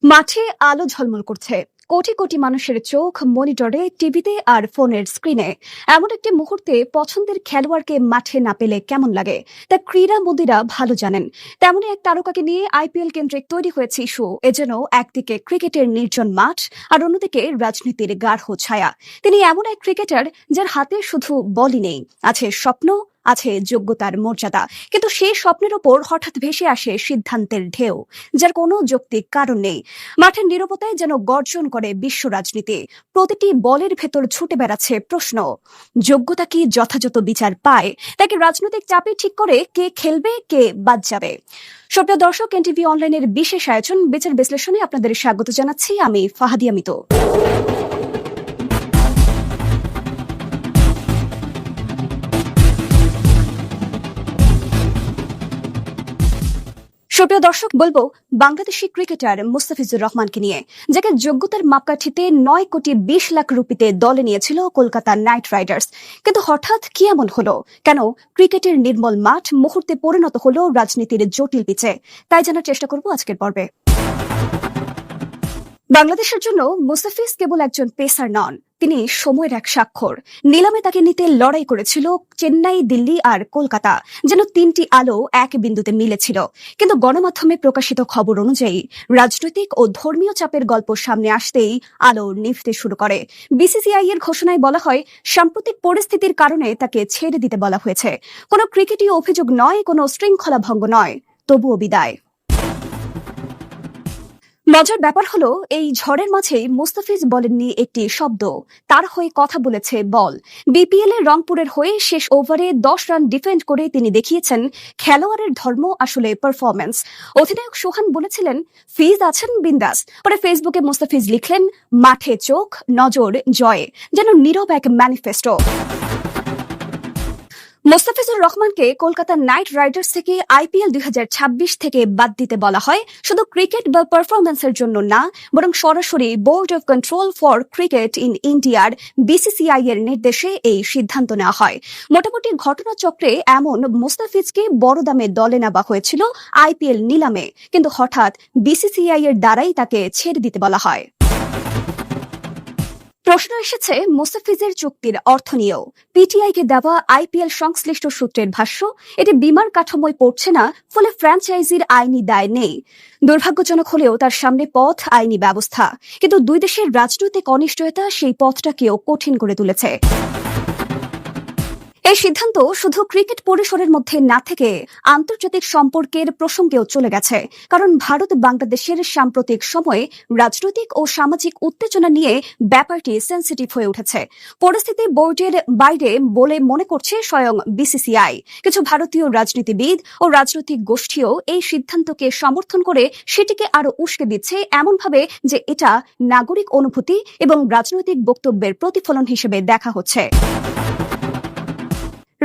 মাঠে আলো ঝলমল করছে, কোটি কোটি মানুষের চোখ মনিটরে, টিভিতে আর ফোনের স্ক্রিনে। এমন একটি মুহূর্তে পছন্দের খেলোয়াড়কে মাঠে না পেলে কেমন লাগে তা ক্রীড়ামোদীরা ভালো জানেন। তেমনই এক তারকাকে নিয়ে আইপিএল কেন্দ্রিক তৈরি হয়েছে ইস্যু। এজন্য একদিকে ক্রিকেটের নির্জন মাঠ আর অন্যদিকে রাজনীতির গাঢ় ছায়া। তিনি এমন এক ক্রিকেটার যার হাতে শুধু বলই নেই, আছে স্বপ্ন, আছে যোগ্যতার মর্যাদা। কিন্তু সেই স্বপ্নের ওপর হঠাৎ ভেসে আসে সিদ্ধান্তের ঢেউ, যার কোনো যৌক্তিক কারণ নেই। মাঠের নীরবতায় যেন গর্জন করে বিশ্ব রাজনীতি। প্রতিটি বলের ভেতর ছুটে বেড়াচ্ছে প্রশ্ন, যোগ্যতা কি যথাযথ বিচার পায়? তাকে রাজনৈতিক চাপে ঠিক করে কে খেলবে, কে বাদ যাবে। সুপ্রিয় দর্শক, এনটিভি অনলাইনের বিশেষ আয়োজন বিচার বিশ্লেষণে আপনাদের স্বাগত জানাচ্ছি আমি ফাহাদিয়া মিতু। সুপ্রিয় দর্শক, বলবো বাংলাদেশি ক্রিকেটার মুস্তাফিজুর রহমানকে নিয়ে, যাকে যোগ্যতার মাপকাঠিতে 9,20,00,000 রুপিতে দলে নিয়েছিল কলকাতা নাইট রাইডার্স। কিন্তু হঠাৎ কি এমন হলো? কেন ক্রিকেটের নির্মল মাঠ মুহূর্তে পরিণত হলো রাজনীতির জটিল পিচে? তাই জানার চেষ্টা করব আজকের পর্বে। বাংলাদেশের জন্য মুস্তাফিজ কেবল একজন পেসার নন, তিনি সময়ের এক স্বাক্ষর। নিলামে তাকে নিতে লড়াই করেছিল চেন্নাই, দিল্লি আর কলকাতা, যেন তিনটি আলো এক বিন্দুতে মিলেছিল। কিন্তু গণমাধ্যমে প্রকাশিত খবর অনুযায়ী রাজনৈতিক ও ধর্মীয় চাপের গল্প সামনে আসতেই আলো নিভতে শুরু করে। বিসিসিআই এর ঘোষণায় বলা হয়, সাম্প্রতিক পরিস্থিতির কারণে তাকে ছেড়ে দিতে বলা হয়েছে। কোনো ক্রিকেটীয় অভিযোগ নয়, কোনো শৃঙ্খলা ভঙ্গ নয়, তবুও বিদায়। মজার ব্যাপার হলো, এই ঝড়ের মাঝেই মুস্তাফিজ বলেননি একটি শব্দ। তার হয়ে কথা বলেছে বল। বিপিএল এ রংপুরের হয়ে শেষ ওভারে 10 রান ডিফেন্ড করে তিনি দেখিয়েছেন খেলোয়াড়ের ধর্ম আসলে পারফরম্যান্স। অধিনায়ক সোহান বলেছিলেন, ফিজ আছেন বিন্দাস। পরে ফেসবুকে মুস্তাফিজ লিখলেন, মাঠে চোখ, নজর জয়ে, যেন নীরব এক ম্যানিফেস্টো। মুস্তাফিজুর রহমানকে কলকাতা নাইট রাইডার্স থেকে আইপিএল 2026 থেকে বাদ দিতে বলা হয় শুধু ক্রিকেট বা পারফরম্যান্সের জন্য না, বরং সরাসরি board of control for cricket in ইন্ডিয়ার বিসিসিআই এর নির্দেশে এই সিদ্ধান্ত নেওয়া হয়। মোটামুটি ঘটনাচক্রে এমন, মুস্তাফিজকে বড় দামে দলে নেওয়া হয়েছিল আইপিএল নিলামে, কিন্তু হঠাৎ বিসিসিআই এর দ্বারাই তাকে ছেড়ে দিতে বলা হয়। প্রশ্ন এসেছে মুস্তাফিজের চুক্তির অর্থ নিয়েও। পিটিআইকে দেওয়া আইপিএল সংশ্লিষ্ট সূত্রের ভাষ্য, এটি বিমার কাঠামোয় পড়ছে না, ফলে ফ্র্যাঞ্চাইজির আইনি দায় নেই। দুর্ভাগ্যজনক হলেও তার সামনে পথ আইনি ব্যবস্থা। কিন্তু দুই দেশের রাজনৈতিক অনিশ্চয়তা সেই পথটাকেও কঠিন করে তুলেছে। এই সিদ্ধান্ত শুধু ক্রিকেট পরিসরের মধ্যে না থেকে আন্তর্জাতিক সম্পর্কের প্রসঙ্গেও চলে গেছে। কারণ ভারত বাংলাদেশের সাম্প্রতিক সময়ে রাজনৈতিক ও সামাজিক উত্তেজনা নিয়ে ব্যাপারটি সেন্সিটিভ হয়ে উঠেছে। পরিস্থিতি বোর্ডের বাইরে বলে মনে করছে স্বয়ং বিসিসিআই। কিছু ভারতীয় রাজনীতিবিদ ও রাজনৈতিক গোষ্ঠীও এই সিদ্ধান্তকে সমর্থন করে সেটিকে আরো উস্কে দিচ্ছে, এমনভাবে যে এটা নাগরিক অনুভূতি এবং রাজনৈতিক বক্তব্যের প্রতিফলন হিসেবে দেখা হচ্ছে।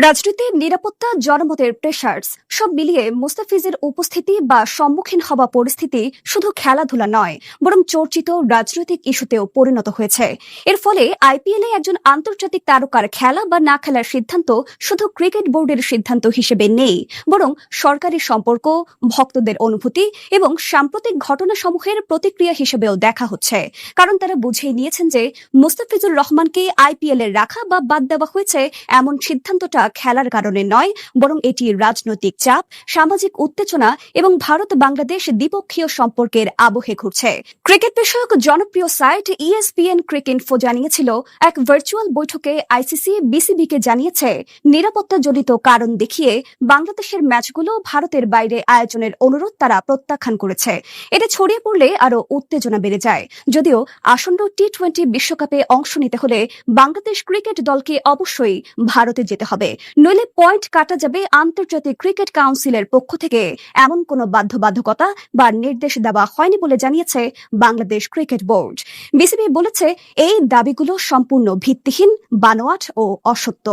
রাজনীতির নিরাপত্তা, জনমতের প্রেশার্স সব মিলিয়ে মুস্তাফিজের উপস্থিতি বা সম্মুখীন হওয়া পরিস্থিতি শুধু খেলাধুলা নয়, বরং চর্চিত রাজনৈতিক ইস্যুতেও পরিণত হয়েছে। এর ফলে আইপিএলে একজন আন্তর্জাতিক তারকার খেলা বা না খেলার সিদ্ধান্ত শুধু ক্রিকেট বোর্ডের সিদ্ধান্ত হিসেবে নেই, বরং সরকারি সম্পর্ক, ভক্তদের অনুভূতি এবং সাম্প্রতিক ঘটনাসমূহের প্রতিক্রিয়া হিসেবেও দেখা হচ্ছে। কারণ তারা বুঝেই নিয়েছেন যে মুস্তাফিজুর রহমানকে আইপিএল এ রাখা বা বাদ দেওয়া হয়েছে এমন সিদ্ধান্তটা খেলার কারণে নয়, বরং এটি রাজনৈতিক চাপ, সামাজিক উত্তেজনা এবং ভারত বাংলাদেশ দ্বিপক্ষীয় সম্পর্কের আবহে ঘুরছে। ক্রিকেট বিষয়ক জনপ্রিয় সাইট ইএসপিএন ক্রিকইনফো জানিয়েছিল, এক ভার্চুয়াল বৈঠকে আইসিসি বিসিবিকে জানিয়েছে নিরাপত্তাজনিত কারণ দেখিয়ে বাংলাদেশের ম্যাচগুলো ভারতের বাইরে আয়োজনের অনুরোধ তারা প্রত্যাখ্যান করেছে। এটা ছড়িয়ে পড়লে আরো উত্তেজনা বেড়ে যায়। যদিও আসন্ন টি-20 বিশ্বকাপে অংশ নিতে হলে বাংলাদেশ ক্রিকেট দলকে অবশ্যই ভারতে যেতে হবে, নইলে পয়েন্ট কাটা যাবে। আন্তর্জাতিক ক্রিকেট কাউন্সিলের পক্ষ থেকে এমন কোনো বাধ্যবাধকতা বা নির্দেশ দেওয়া হয়নি বলে জানিয়েছে বাংলাদেশ ক্রিকেট বোর্ড। বিসিবি বলেছে, এই দাবিগুলো সম্পূর্ণ ভিত্তিহীন, বানোয়াট ও অসত্য।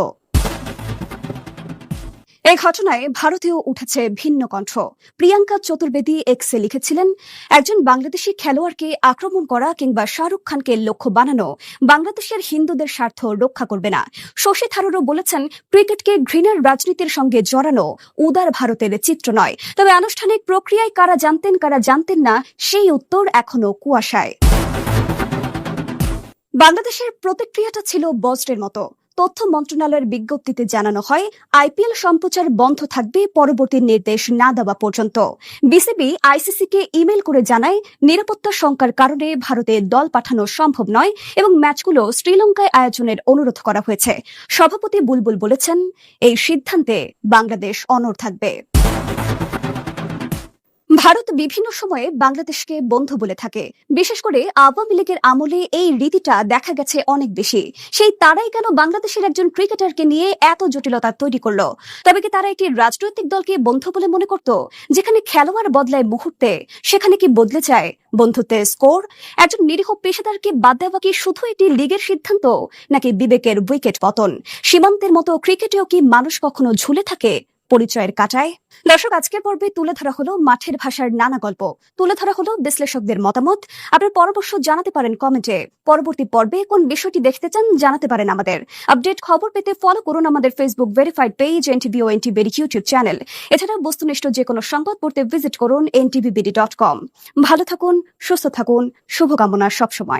এই ঘটনায় ভারতেও উঠেছে ভিন্ন কণ্ঠ। প্রিয়াঙ্কা চতুর্বেদী এক্সে লিখেছিলেন, একজন বাংলাদেশি খেলোয়াড়কে আক্রমণ করা কিংবা শাহরুখ খানকে লক্ষ্য বানানো বাংলাদেশের হিন্দুদের স্বার্থ রক্ষা করবে না। শশী থারুরও বলেছেন, ক্রিকেটকে ঘৃণার রাজনীতির সঙ্গে জড়ানো উদার ভারতের চিত্র নয়। তবে আনুষ্ঠানিক প্রক্রিয়ায় কারা জানতেন না সেই উত্তর এখনো কুয়াশায়। বাংলাদেশের প্রতিক্রিয়াটা ছিল বজ্রের মতো। তথ্য মন্ত্রণালয়ের বিজ্ঞপ্তিতে জানানো হয়, আইপিএল সম্প্রচার বন্ধ থাকবে পরবর্তী নির্দেশ না দেওয়া পর্যন্ত। বিসিবি আইসিসিকে ইমেল করে জানায়, নিরাপত্তা শঙ্কার কারণে ভারতে দল পাঠানো সম্ভব নয় এবং ম্যাচগুলো শ্রীলঙ্কায় আয়োজনের অনুরোধ করা হয়েছে। সভাপতি বুলবুল বলেছেন, এই সিদ্ধান্তে বাংলাদেশ অনড় থাকবে। ভারত বিভিন্ন সময়ে বাংলাদেশকে বন্ধু বলে থাকে। বিশেষ করে আওয়ামী লীগের আমলে এই রীতিটা দেখা গেছে অনেক বেশি। সেই তারাই কেন বাংলাদেশের একজন ক্রিকেটারকে নিয়ে এত জটিলতা তৈরি করলো? তবে কি তারা একটি রাজনৈতিক দলকে বন্ধু বলে মনে করত? যেখানে খেলোয়াড় বদলায় মুহূর্তে, সেখানে কি বদলে যায় বন্ধুত্বের স্কোর? একজন নিরীহ পেশাদারকে বাদ দেওয়া কি শুধু একটি লীগের সিদ্ধান্ত, নাকি বিবেকের উইকেট পতন? সীমান্তের মতো ক্রিকেটেও কি মানুষ কখনো ঝুলে থাকে পরিচয়ের কাটায়? দর্শক, আজকের পর্বে তুলে ধরা হলো মাঠের ভাষার নানা গল্প, তুলে ধরা হলো বিশ্লেষকদের মতামত। আপনার পরামর্শ জানাতে পারেন কমেন্টে। পরবর্তী পর্বে কোন বিষয়টি দেখতে চান জানাতে পারেন আমাদের। আপডেট খবর পেতে ফলো করুন আমাদের ফেসবুক ভেরিফাইড পেজ এনটিভি ও এনটিভির ইউটিউব চ্যানেল। এছাড়া বস্তুনিষ্ঠ যে কোনো সংবাদ পড়তে ভিজিট করুন ntvbd.com। ভালো থাকুন, সুস্থ থাকুন, শুভকামনা সবসময়।